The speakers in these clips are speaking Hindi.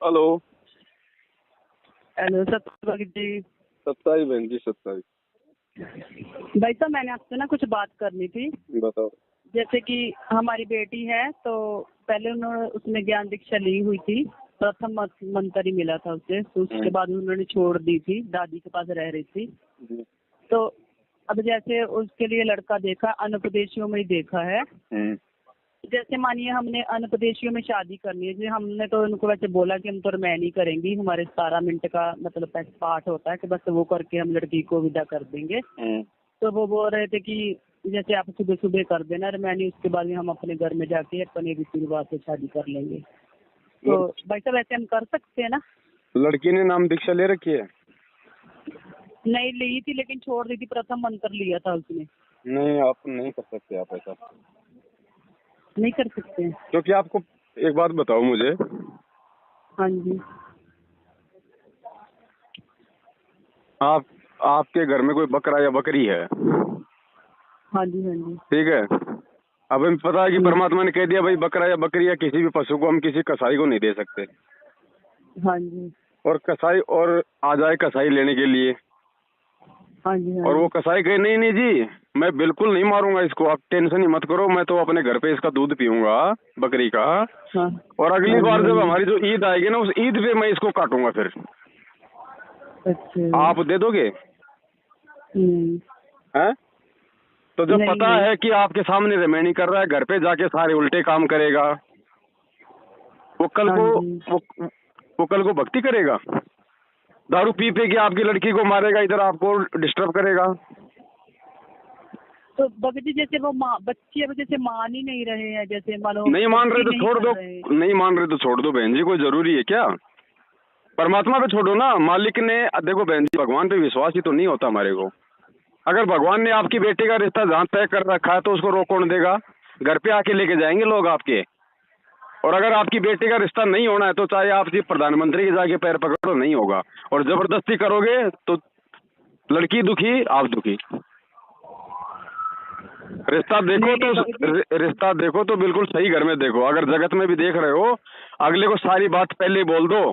हेलो। हेलो सत्य जी। सत्ताई बहन जी, सत्ताई। भाई साहब, मैंने आपसे ना कुछ बात करनी थी। बताओ। जैसे कि हमारी बेटी है, तो पहले उसने ज्ञान दीक्षा ली हुई थी। प्रथम मंत्र ही मिला था उसे, तो उसके बाद उन्होंने छोड़ दी थी, दादी के पास रह रही थी। तो अब जैसे उसके लिए लड़का देखा, अनपदेशियों में ही देखा है। जैसे मानिए हमने अनपदेशियों में शादी करनी है जी, हमने तो उनको वैसे बोला कि हम तो रिमाइन ही करेंगी, हमारे 17 मिनट का मतलब पाठ होता है कि बस वो करके हम लड़की को विदा कर देंगे। तो वो बोल रहे थे कि जैसे आप सुबह सुबह कर देना रिमाइनी, उसके बाद में हम अपने घर में जाके अपने रीति रिवाज से शादी कर लेंगे। तो भाई साहब वैसे हम कर सकते हैं ना? लड़की ने नाम दीक्षा ले रखी है? नहीं ली थी, लेकिन छोड़ दी थी, प्रथम मंत्र लिया था उसने। नहीं, आप नहीं कर सकते आप ऐसा। नहीं कर सकते हैं? क्योंकि आपको एक बात बताओ मुझे। हाँ जी। आपके घर में कोई बकरा या बकरी है? हाँ जी, हाँ जी। ठीक है। अब हमें पता है कि परमात्मा ने कह दिया भाई बकरा या बकरी या किसी भी पशु को हम किसी कसाई को नहीं दे सकते। हाँ जी। और कसाई और आ जाए कसाई लेने के लिए, हाँ जी। हाँ और जी। वो कसाई कहे नहीं नहीं जी मैं बिल्कुल नहीं मारूंगा इसको, आप टेंशन ही मत करो, मैं तो अपने घर पे इसका दूध पीऊंगा बकरी का। हाँ। और अगली हाँ जी, बार हाँ जब जी। हमारी जो ईद आएगी ना, उस ईद पे मैं इसको काटूंगा फिर। अच्छा। आप दे दोगे? हैं? तो जब नहीं पता नहीं। है कि आपके सामने रिमेनिंग कर रहा है, घर पे जाके सारे उल्टे काम करेगा, वो कल हाँ को जी। वो कल को भक्ति करेगा? दारू पी के आपकी लड़की को मारेगा, इधर आपको डिस्टर्ब करेगा। तो भगत जी जैसे वो बच्चे अब जैसे मान ही नहीं रहे हैं, जैसे मानो नहीं मान रहे भक्ति तो नहीं छोड़ कर दो। रहे। नहीं मान रहे तो छोड़ दो बहन जी, कोई जरूरी है क्या? परमात्मा पे छोड़ो ना। मालिक ने देखो बहन जी, भगवान पे विश्वास ही तो नहीं होता हमारे को। अगर भगवान ने आपकी बेटी का रिश्ता जहाँ तय कर रखा है तो उसको रोक कौन देगा? घर पे आके लेके जाएंगे लोग आपके। और अगर आपकी बेटी का रिश्ता नहीं होना है तो चाहे आप सिर्फ प्रधानमंत्री के जाके पैर पकड़ो, नहीं होगा। और जबरदस्ती करोगे तो लड़की दुखी, आप दुखी। रिश्ता देखो नहीं तो रिश्ता देखो तो बिल्कुल सही घर में देखो। अगर जगत में भी देख रहे हो, अगले को सारी बात पहले बोल दो,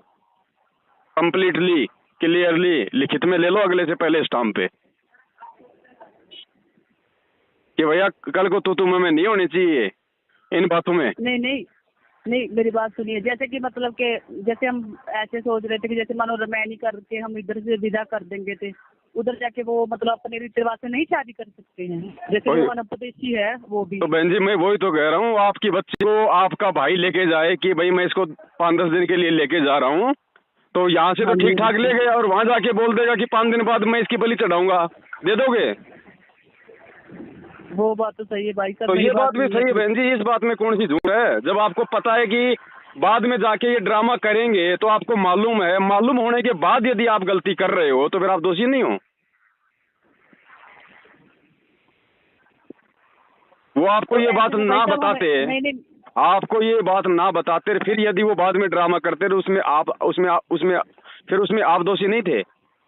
कंप्लीटली क्लियरली लिखित में ले लो अगले से पहले स्टाम्प पे, कि भैया कल को तू में नहीं होनी चाहिए इन बातों में। नहीं नहीं। नहीं मेरी बात सुनिए, जैसे कि मतलब कि जैसे हम ऐसे सोच रहे थे कि जैसे मानो रिमाइनी करके हम इधर से विदा कर देंगे थे, उधर जाके वो मतलब अपने रीति रिवाज से नहीं शादी कर सकते हैं, जैसे वही वो अनपदेशी है वो भी। तो बहन जी, मैं वही तो कह रहा हूँ, आपकी बच्ची को आपका भाई लेके जाए कि भाई मैं इसको 5-10 दिन के लिए लेके जा रहा हूँ, तो यहाँ से तो हाँ जी, ठीक ठाक ले गया और वहां जाके बोल देगा कि 5 दिन बाद मैं इसकी बलि चढ़ाऊंगा, दे दोगे? वो बात तो सही है भाई साहब, तो मेरी ये बात भी सुनिए सही है कि बहन जी, इस बात में कौन सी झूठ है? जब आपको पता है कि बाद में जाके ये ड्रामा करेंगे, तो आपको मालूम है, मालूम होने के बाद यदि आप गलती कर रहे हो तो फिर आप दोषी नहीं हो। वो आपको तो ये बात ऐसे में भाई ना साहब हमें बताते, नहीं नहीं। आपको ये बात ना बताते फिर यदि वो बाद में ड्रामा करते तो उसमें आप दोषी नहीं थे।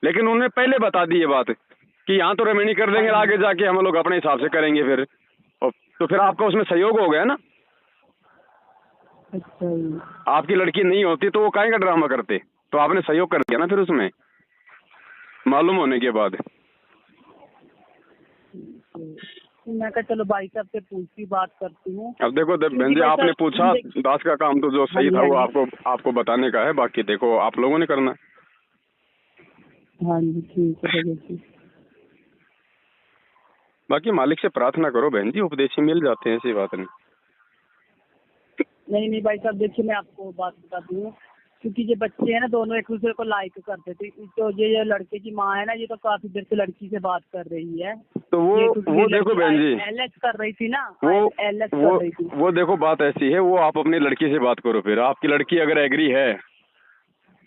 लेकिन उन्होंने पहले बता दी ये बात कि यहाँ तो रेमेडी कर देंगे, आगे जाके हम लोग अपने हिसाब से करेंगे फिर। तो फिर आपका उसमें सहयोग हो गया ना। अच्छा। आपकी लड़की नहीं होती तो वो काहे का ड्रामा करते? तो आपने सहयोग कर दिया ना फिर उसमें, मालूम होने के बाद। मैं कहा चलो भाई साहब से पूछती बात करती हूँ। अब देखो बहन क्योंकि जी, भाई आपने पूछा, साहब दास का काम तो जो हाँ सही जी, था हाँ वो जी। आपको बताने का है, बाकी देखो आप लोगों ने करना। हाँ जी ठीक है भगत जी। बाकी मालिक से प्रार्थना करो बहन जी, उपदेशी मिल जाते हैं, ऐसी बात नहीं। नहीं नहीं भाई साहब, देखिए मैं आपको बात बताती हूँ, क्योंकि ये बच्चे हैं ना दोनों एक दूसरे को लाइक करते थे। तो ये लड़के की माँ है ना, ये तो काफी देर से लड़की से बात कर रही है। तो वो देखो बहन जी, एलएस कर रही थी ना, एलएस वो कर रही थी। वो देखो बात ऐसी है, वो आप अपनी लड़की से बात करो, फिर आपकी लड़की अगर एग्री है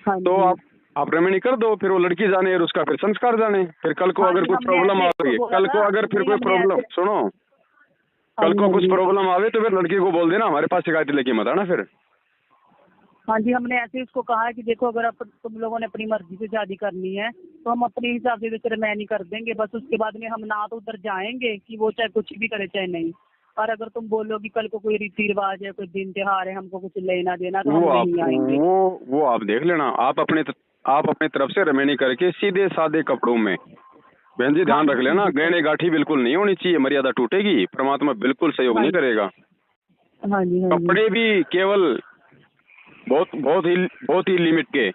हाँ तो जी। आप रेमेडी कर दो, फिर वो लड़की जाने और उसका फिर संस्कार जाने। फिर कल को हाँ अगर जी, कोई हमने प्रॉब्लम ऐसे आ इसको गई, बोला कल को था। अगर फिर नहीं कोई हमने प्रॉब्लम, ऐसे। सुनो, हाँ कल जी, को हाँ कुछ जी। प्रॉब्लम आवे तो फिर लड़की को बोल देना हमारे पास शिकायत लेके मत आना फिर। हाँ जी, हमने ऐसे उसको कहा है कि देखो अगर तुम लोगों ने अपनी मर्जी से शादी करनी है तो हम अपने हिसाब से रिमाइनी कर देंगे, बस उसके बाद में हम ना तो उधर जाएंगे कि वो चाहे कुछ भी करे चाहे नहीं। और अगर तुम बोलोगी कल को कोई रीति रिवाज है, कोई दिन त्योहार है, हमको कुछ लेना देना, तो हम नहीं आएंगे। वो आप देख लेना। आप अपनी तरफ से रमेनी करके सीधे सादे कपड़ों में। बहन जी ध्यान हाँ रख जी, लेना, ठीक है। गहने गाठी बिल्कुल नहीं होनी चाहिए, मर्यादा टूटेगी, परमात्मा बिल्कुल सहयोग हाँ नहीं जी, करेगा। हाँ जी, हाँ जी। कपड़े भी केवल बहुत ही लिमिट के,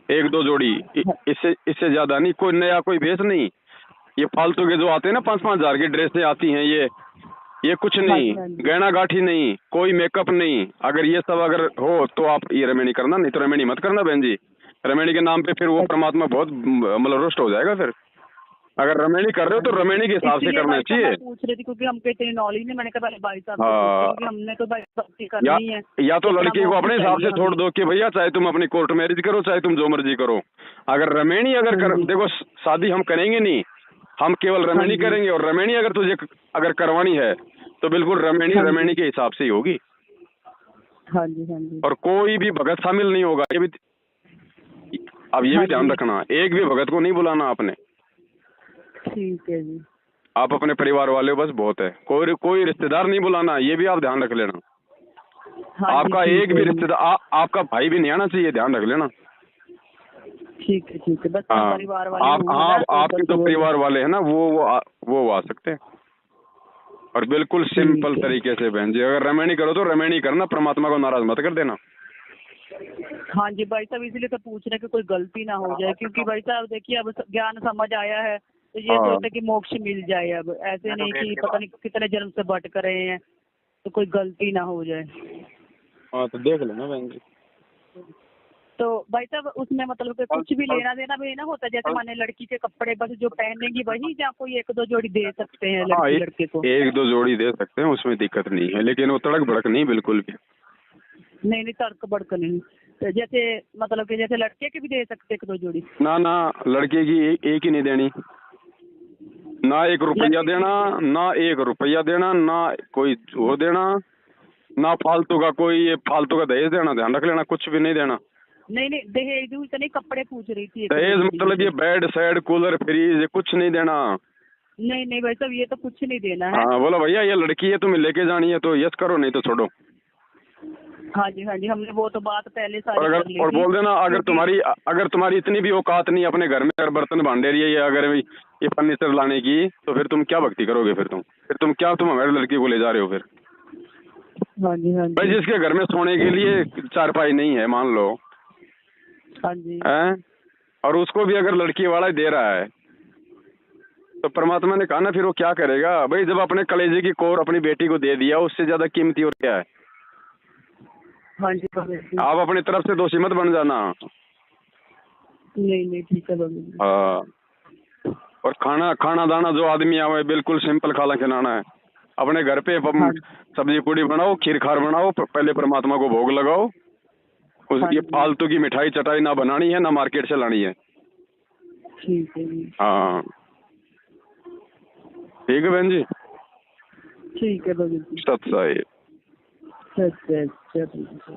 एक दो जोड़ी, इससे ज्यादा नहीं, कोई नया कोई भेस नहीं। ये फालतू के जो आते हैं ना 5-5 हजार की ड्रेसें आती हैं, ये कुछ हाँ नहीं, जी, हाँ जी। गहना गाठी नहीं, कोई मेकअप नहीं। अगर ये सब अगर हो तो आप ये रमेणी करना, नहीं तो रमेणी मत करना बहन जी। रमेणी के नाम पे फिर वो परमात्मा बहुत मतलब रुष्ट हो जाएगा फिर। अगर रमेणी कर रहे हो तो रमेणी के हिसाब से इसीलिए करना भाई साहब चाहिए। मैं पूछ रही थी, क्योंकि हमको इतनी नॉलेज नहीं। मैंने कहा पहले भाई साहब से हाँ, पूछती, क्योंकि हमने तो भाई भक्ति या करनी है। या तो इतना लड़की को मोक्ष अपने हिसाब से चाहिए छोड़ हमें। दो कि भैया चाहे तुम अपनी कोर्ट मैरिज करो, चाहे तुम जो मर्जी करो। अगर रमेणी अगर हाँ जी। देखो शादी हम करेंगे नहीं, हम केवल हाँ रमेणी जी। करेंगे। और रमेणी अगर तुझे अगर करवानी है तो बिल्कुल रमेणी हाँ जी। रमेणी के हिसाब से ही होगी। हाँ जी, हाँ जी। और कोई भी भगत शामिल नहीं होगा, ये भी अब ये हाँ भी ध्यान जी। रखना, एक भी भगत को नहीं बुलाना आपने। ठीक है जी। आप अपने परिवार वाले बस बहुत है, कोई रिश्तेदार नहीं बुलाना, ये भी आप ध्यान रख लेना। हाँ जी, आपका ठीक एक भी है जी। रिश्तेदार आपका भाई भी नहीं आना चाहिए, ध्यान रख लेना। ठीक है, ठीक है। बस हाँ, परिवार वाले आप होंगे हाँ ना, तो आपके बस तो वो। परिवार वाले हैं ना, वो आ सकते हैं। और बिल्कुल सिंपल ठीक है। तरीके से बहन जी, अगर रमेणी करो तो रमेणी करना, परमात्मा को नाराज मत कर देना। हाँ जी भाई साहब, इसीलिए तो पूछ रहे हैं कि कोई गलती ना हो जाए, क्योंकि भाई साहब देखिए अब ज्ञान समझ आया है, तो ये हाँ। सोचते कि मोक्ष मिल जाए। अब ऐसे नहीं कि पता नहीं कितने जन्म से भटक रहे हैं, तो कोई गलती ना हो जाए। हाँ तो देख लेना बहन जी। तो भाई साहब उसमें मतलब कि कुछ भी लेना देना भी ना होता, जैसे माने लड़की के कपड़े बस जो पहनेगी वही, या कोई एक दो जोड़ी दे सकते हैं हाँ, लड़की लड़के को? एक दो जोड़ी दे सकते हैं, उसमें दिक्कत नहीं है, लेकिन वो तड़क भड़क नहीं बिल्कुल भी। नहीं नहीं, तर्क बड़क नहीं। तो जैसे मतलब कि जैसे लड़के के भी दे सकते एक दो जोड़ी? ना ना, लड़के की एक ही नहीं देनी, ना 1 रुपया देना, ना 1 रुपया देना, ना कोई वो देना, ना फालतू का कोई ये फालतू का दहेज देना, ध्यान रख लेना, कुछ भी नहीं देना। नहीं नहीं, दहेज तो नहीं, कपड़े पूछ रही थी। एक दो दहेज जोड़ी मतलब ये बेड सेड कूलर फ्रिज ये कुछ नहीं देना। नहीं नहीं भाई साहब, ये तो कुछ नहीं देना है। हाँ बोलो भैया ये लड़की है तुम्हें लेके जानी है तो यस करो, नहीं तो छोड़ो। हाँ जी, हाँ जी, हमने वो तो बात पहले और सारी अगर कर ली और थी। बोल देना, अगर तुम्हारी इतनी भी औकात नहीं अपने घर में अगर बर्तन भांडे रही है या अगर ये फर्नीचर लाने की, तो फिर तुम क्या भक्ति करोगे? फिर तुम हमारी लड़की को ले जा रहे हो फिर? हाँ जी, हाँ भाई जी। जिसके घर में सोने के लिए चारपाई नहीं है मान लो, हाँ जी। हैं, और उसको भी अगर लड़की वाला ही दे रहा है, तो परमात्मा ने कहा ना फिर वो क्या करेगा? भाई जब अपने कलेजे की कोर अपनी बेटी को दे दिया, उससे ज्यादा कीमती और क्या है? हाँ जी बाबा जी। आप अपनी तरफ से दोषी मत बन जाना। नहीं नहीं, ठीक है बाबा जी। हाँ, और खाना दाना जो आदमी आवे बिल्कुल सिंपल खाना खिलाना है। अपने घर पे हाँ। सब्जी पूड़ी बनाओ, खीर खार बनाओ, पहले परमात्मा को भोग लगाओ। हाँ उसकी जी। फालतू की मिठाई चटाई ना बनानी है, ना मार्केट से लानी है। ठीक है जी। हाँ ठीक है बहन जी। ठीक है बाबा जी। सत साहिब। अच्छा अच्छा।